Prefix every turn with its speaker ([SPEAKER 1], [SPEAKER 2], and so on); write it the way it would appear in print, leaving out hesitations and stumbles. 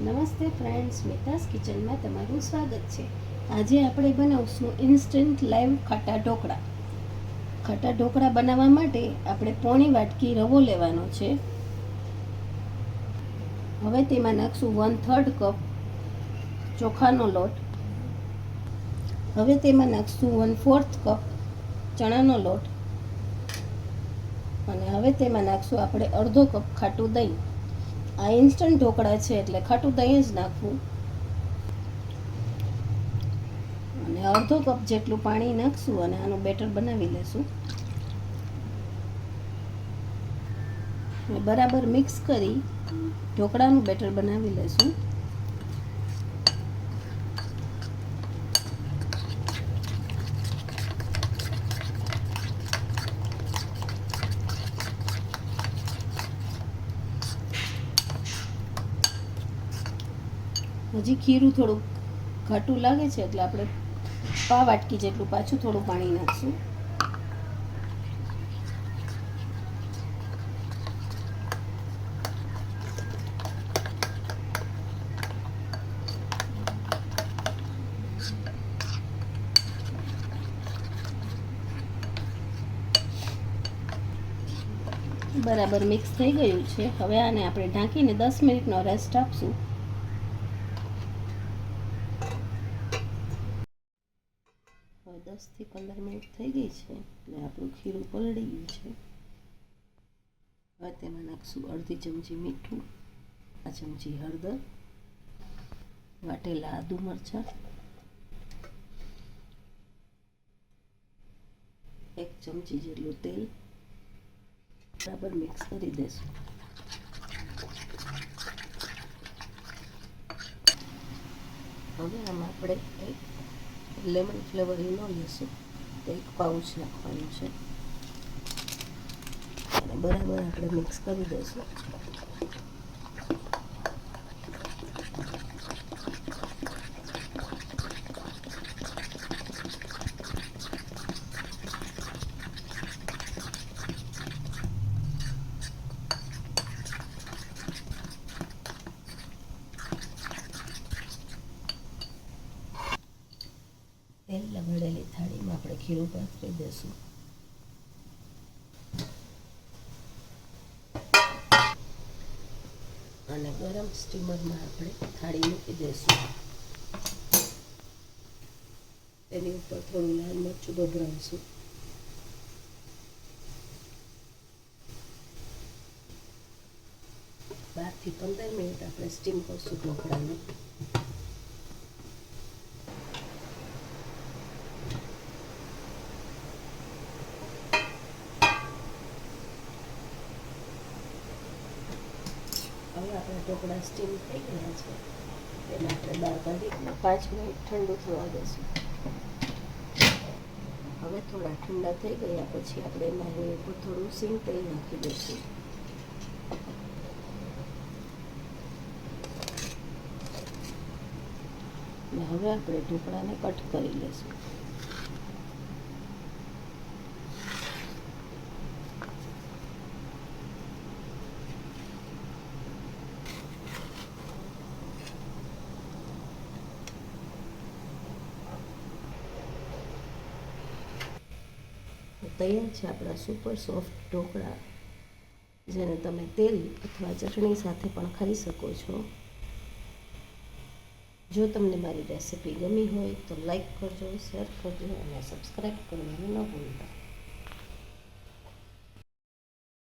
[SPEAKER 1] નમસ્તે ફ્રેન્ડ્સ, મિતાસ કિચનમાં તમારું સ્વાગત છે. આજે આપણે બનાવશું ઇન્સ્ટન્ટ લાઈવ ખાટા ઢોકળા. ખાટા ઢોકળા બનાવવા માટે આપણે પોણી વાટકી રવો લેવાનો છે. હવે તેમાં નાખશું 1/3 કપ ચોખાનો લોટ. હવે તેમાં નાખશું 1/4 કપ ચણાનો લોટ અને હવે તેમાં નાખશું આપણે અડધો કપ ખાટું દહીં. આ ઇન્સ્ટન્ટ ઢોકળા છે એટલે ખાટું દહીં જ નાખવું અને અડધો કપ જેટલું પાણી નાખશું અને આનું બેટર બનાવી લેશું. બરાબર મિક્સ કરી ઢોકળાનું બેટર બનાવી લેશું. હજી ખીરું થોડું ઘાટું લાગે છે એટલે આપણે પા વાટકી જેટલું પાછું થોડું પાણી નાખશું. બરાબર મિક્સ થઈ ગયું છે. હવે આને આપણે ઢાંકીને 10 મિનિટનો રેસ્ટ આપશું. હવે 10 થી 15 મિનિટ થઈ ગઈ છે એટલે આપણું ખીરું પલળી ગયું છે. હવે તેમાં નાખશું અડધી ચમચી મીઠું, 1 ચમચી હળદર, વાટેલા આદુ મરચાં, 1 ચમચી જેટલું તેલ. બરાબર મિક્સ કરી દેશું. હવે આમાં આપણે એક લેમન ફ્લેવર ઈનો લેશું. 1 પાઉચ નાખવાનું છે અને બરાબર આપણે મિક્સ કરી દઈશું. તેલ લગાડેલી થાળીમાં આપણે ખીરું પાથરી દઈશું. અને ગરમ સ્ટીમરમાં આપણે થાળી મૂકી દઈશું. તેની ઉપર થોડું લાલ મરચું ભભરાવીશું. બારથી 15 મિનિટ આપણે સ્ટીમ કરશું ઢોકળાને. હવે આપણે ઢોકળા સ્ટીમ થઈ ગયા છે તેને આપણે બહાર કાઢી 5 મિનિટ ઠંડુ થવા દઈશું. હવે થોડા ઠંડા થઈ ગયા પછી આપણે એમાં ઉપર થોડું સિંગ તેલ નાખી દઈશું. અને હવે આપણે ઢોકળાને કટ કરી લઈશું. તૈયાર છે આપણા સુપર સોફ્ટ ઢોકળા, જેને તમે તેલ અથવા ચટણી સાથે પણ ખાઈ શકો છો. જો તમને મારી રેસિપી ગમી હોય તો લાઈક કરજો, શેર કરજો અને સબસ્ક્રાઈબ કરવાનું ન ભૂલતા.